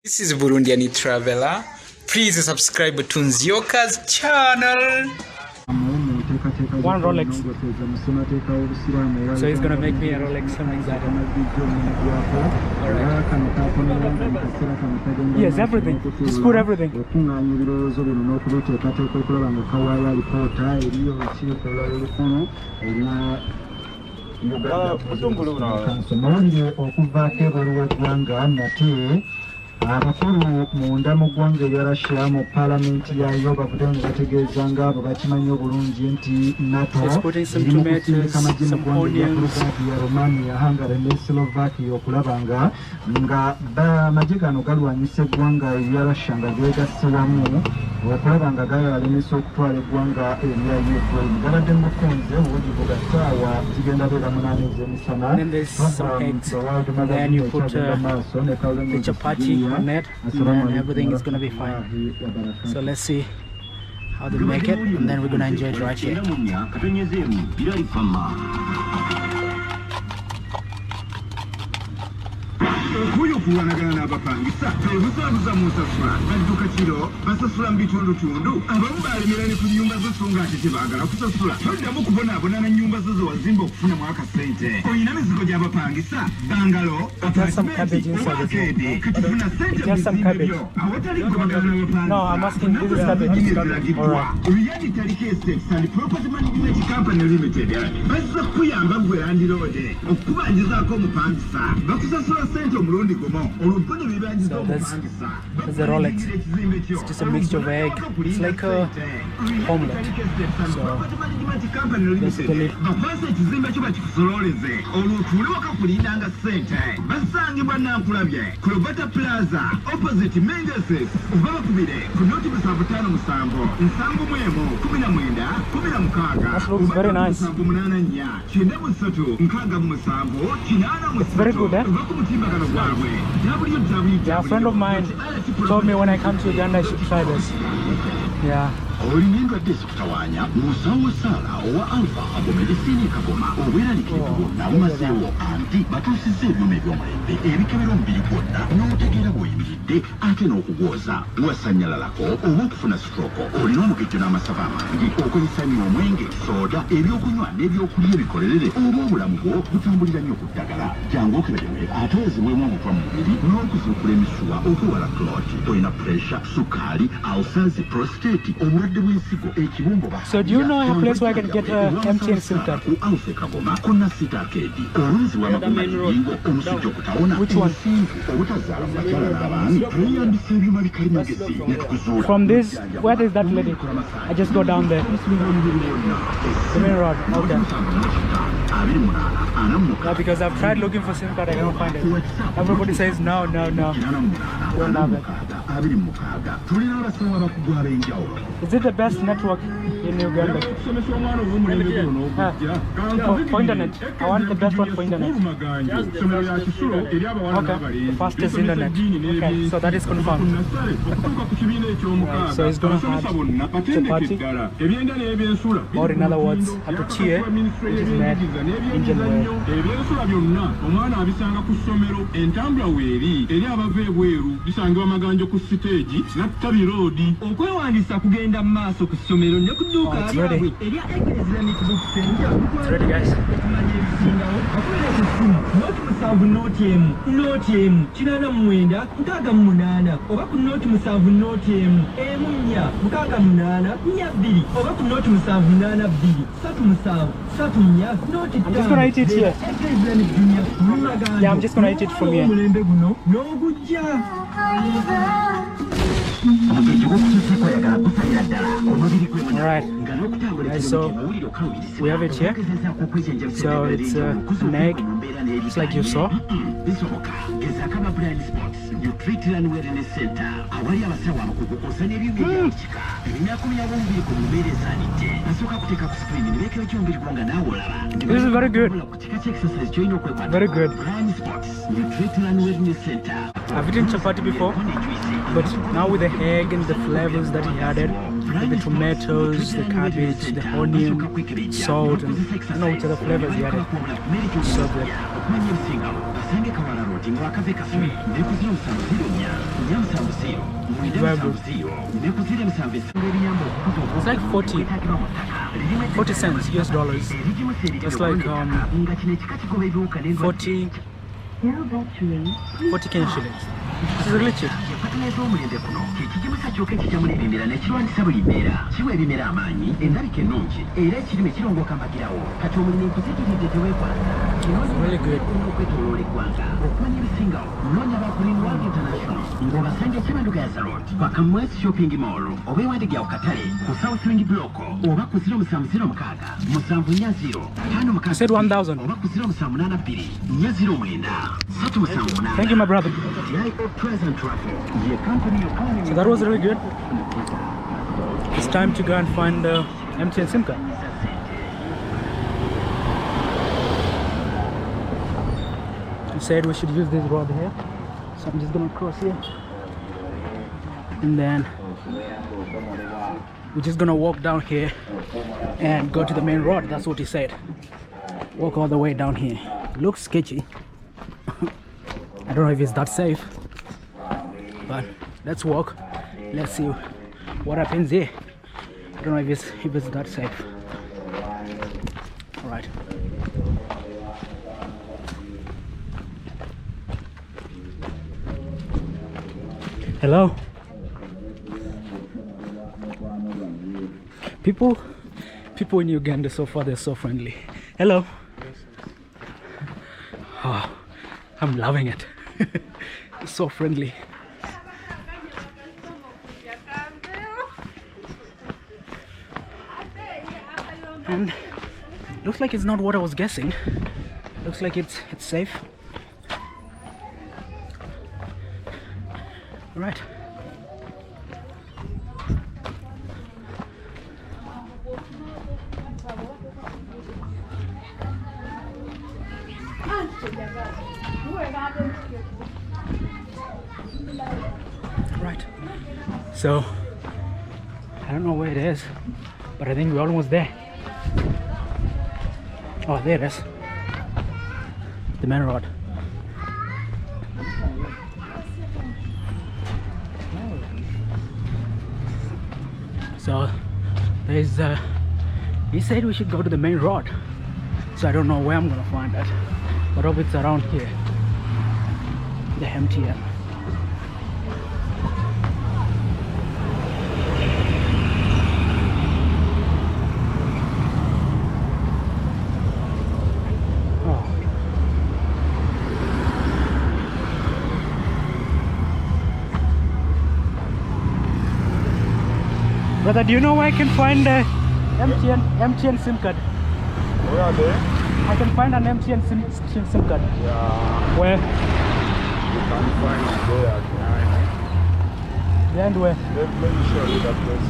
This is Burundian Traveler. Please subscribe to Nzioka's channel. One Rolex. So he's gonna make me a Rolex, something like that. Alright. Yes, everything. Just put everything. abakulu munda mu ggwanga erya Russia mu paalamenti yayo bavudde bategeeza nga abo bakimanyi obulungi nti NATO eri mu kusindika amagye mu ggwanga erya Bulgaria, Romania, Hungary ne Slovakia okulaba nga amagye gano galwanyisa eggwanga erya Russia nga geegasse wamu okulaba nga galemesa okutwala eggwanga erya Ukraine. Gabadde mu bufunze obugivu ga ssaawa zigenda beera 8 ez'emisana. Then you put the chapati on it, and then everything is gonna be fine. So let's see how they make it, and then we're gonna enjoy it right here. Okuyo kuwanagana n'abapangisa bebuzabuza mu nsasula badduka kiro basasula mu bitundutundu abamu balemera ne ku nnyumba zo so ng'ate tebaagala kusasula toddamu kubonaabona na nnyumba zo ze wazimba okufunamu akasente olina mizigo gy'abapangisa bangalo apatimenti katufuna sente bizimbe byo awatali kubagana n'abapangisa Uyadi Tariki Estates and Property Management Company Limited bazza kuyamba gwe landiroode okukubanjizaako omupangisa bakusasula sente omulundi gumo oluvunyi bibanjiza omupangisa. That's a Rolex. It's just a mixture of egg. It's like a omelette. So basically bakwasa ekizimbe kyo bakikusololeze olwotuule waka kulindanga sente basangibwa nankulabye Clovata Plaza opposite Mengeses oba bakubire ku noti 75 nsanvu mwemu 19 16 very nice. It's very good, eh? Yeah, a friend of mine told me when I come to Uganda I should try this. Yeah. Olingendo desukutawanya musawo sala owa alfa abomedesini kaboma obweranikirivu nawumazeewo anti batuusizza ebyuma eby'omulembe ebikebera omubiri gwonna n'otegeera bw'oyimiridde ate n'okugwoza wasanyalalako oba okufuna stroke olina omugejjo n'amasaba amangi okozesa nnyo omwenge soda ebyokunywa n'ebyokulya ebikolerere oba obulamu bwo butambulira nnyo ku ddagala jangu okeberewe ate ozibwemu omutwa mu mubiri n'okuzuukula emisuwa okwewala kloti olina pressure sukaali alsazi prostate So do you know a place where I can get a MTN SIM card? Which one? From this, where is that lady? I just go down there. The main road. Okay. Yeah, because I've tried looking for SIM card, I cannot find it. Everybody says no, no, no. Don't have it. Is it the best network in Uganda? For internet. I want the best one for internet. Okay, the fastest internet. Okay, so that is confirmed. Right, so it's gonna have chapati, or in other words, hatuchie, which is made Indian way. It's ready. It's ready, guys. I'm just gonna eat it here. Yeah, I'm just gonna eat it from here. Alright, guys, so we have it here. So it's an egg, just like you saw. This is very good. Very good. I've eaten chapati before, but now with the egg and the flavors that he added, the tomatoes, the cabbage, the onion, salt, and I don't know which other flavors he added. So good. saloti ng'akave kasule ne ku 0704 470 970 ne ku 07 ebiyamba okukuza It's like 40 cents US dollars. It's like 40 Kenyan shillings. This is really cheap. eky'omulembe kuno kyekigimusa kyokka ekijjamu n'ebimera ne kirwanyisa buli mbeera kiwa ebimera amaanyi endabika ennungi era ekirime kirongooka mbagirawo kati omulimi nkuzikirize teweekwasa okwetooloola eggwanga okumanya ebisingawo noonya bakulini World International ng'obasanga Kyabanduga ya Salot Bakamwezi Shopping Mall oba ewandigira ku katale ku South Wing Block oba ku 0706 740 I said 1,000. oba ku 0782 409 378. Thank you, my brother. So that was really good. It's time to go and find the MTN SIM card. He said we should use this road here. So I'm just gonna cross here. And then we're just gonna walk down here and go to the main road. That's what he said. Walk all the way down here. Looks sketchy. I don't know if it's that safe, but let's walk. Let's see what happens here. I don't know if it's that safe. All right. Hello. People in Uganda so far, they're so friendly. Hello. Oh, I'm loving it. It's so friendly. And looks like it's not what I was guessing. Looks like it's safe. All right. Right. So I don't know where it is, but I think we're almost there. Oh, there it is. The main road. So there's he said we should go to the main road. So I don't know where I'm gonna find that, but hope it's around here. The MTN. Brother, do you know where I can find the MTN SIM card? Where are they? I can find an MTN SIM card. Yeah. Where? You can find it there behind. Behind where? Let me show you that place.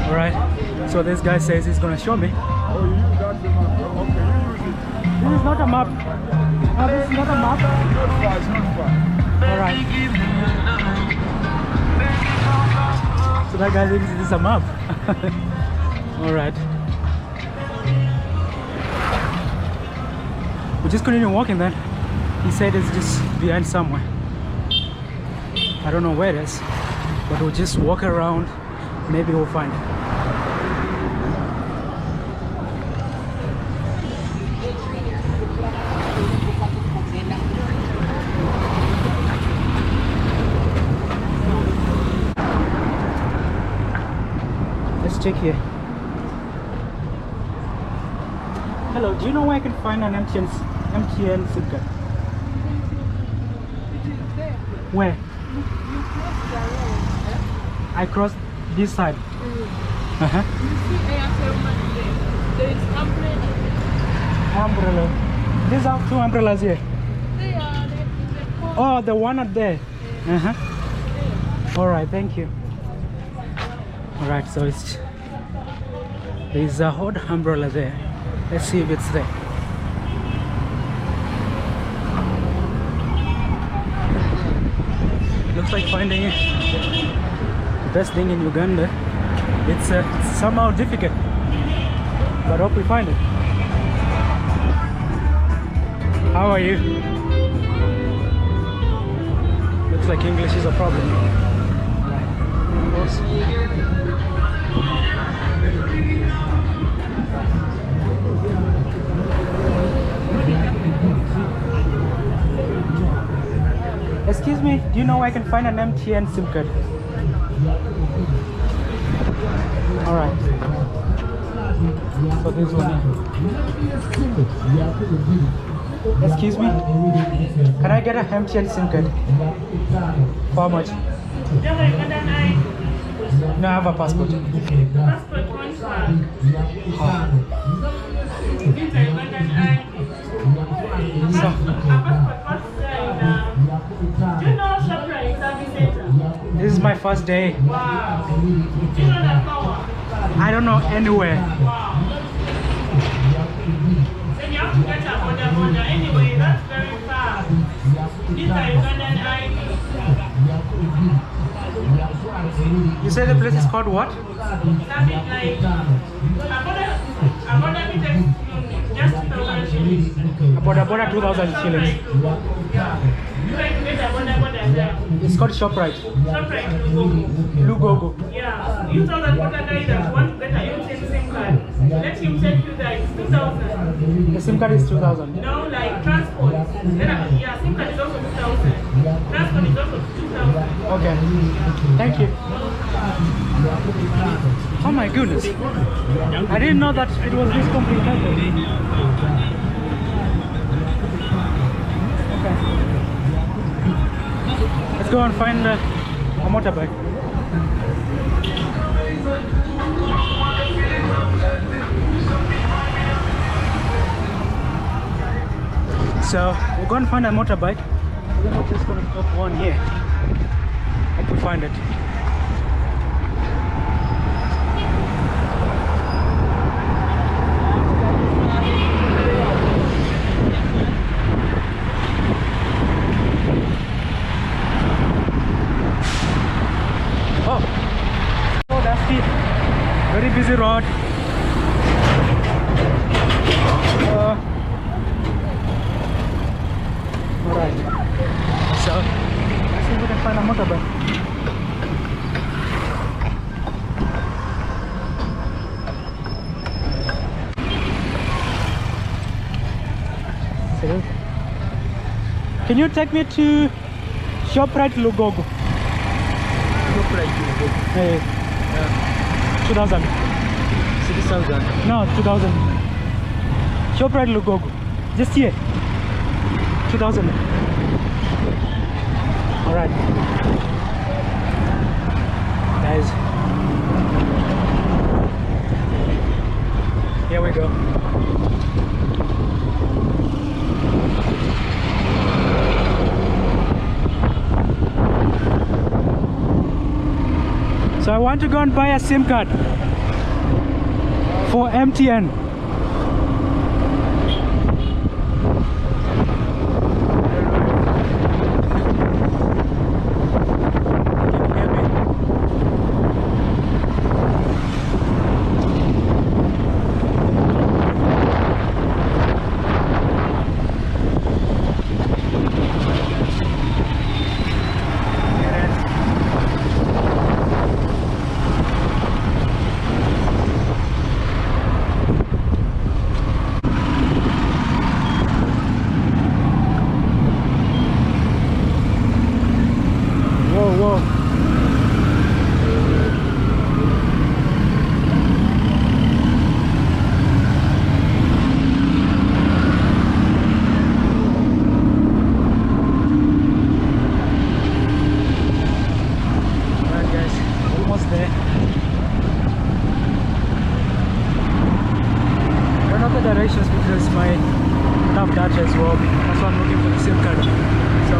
Alright. So this guy says he's gonna show me. Oh, you use that map. Okay, you use it. This is not a map. No, this is not a map. Not far, it's not far. Alright. So that guy thinks this is a map. Alright. We'll just continue walking then. He said it's just behind somewhere. I don't know where it is, but we'll just walk around. Maybe we'll find it. Let's check here. Hello, do you know where I can find an MTN SIM card? Where? I crossed this side. Uh-huh. There is Umbrella. These are two umbrellas here. Oh, the one up there. Uh-huh. All right, thank you. All right, so there's a hot umbrella there. Let's see if it's there. Looks like finding the best thing in Uganda. It's somehow difficult, but hope we find it. How are you? Looks like English is a problem. Excuse me, do you know where I can find an MTN SIM card? Alright. So this one here. Excuse me, can I get a MTN SIM card? For how much? No, I have a passport. Passport So, do you know Shoprite Service Center? this is my first day. Wow. Do you know that power? I don't know anywhere. Wow. Then you have to get a border. Anyway, that's very fast. These are Ugandan ID. You say the place is called what? That is like a border meter just 2,000 shillings. About 2,000 shillings. Yeah. You try to get a border there. It's called Shoprite. Shoprite Lugogo. Lugogo. Yeah. You tell that border guy that you want to get a MTN SIM card. Let him take you there. It's 2,000. The SIM card is 2,000. No, like transport. Then, yeah, SIM card is also 2,000. Transport is also 2,000. Okay. Thank you. Oh my goodness. I didn't know that it was this complicated. Okay. Let's go and find a motorbike. So we're going to find a motorbike. We're just going to put one here. Hope we find it. Oh, that's the very busy road. Alright, so let's see if we can find a motorbike. Can you take me to Shoprite Lugogo? Shoprite Lugogo. Hey. 2,000. 6,000. No, 2,000. Shoprite Lugogo. Just here. 2,000. Alright. Guys. Here we go. So I want to go and buy a SIM card for MTN. Directions because my top data as well. That's why I'm looking for the SIM card. So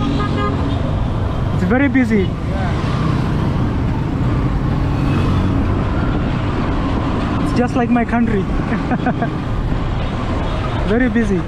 what? It's very busy. It's just like my country. Very busy.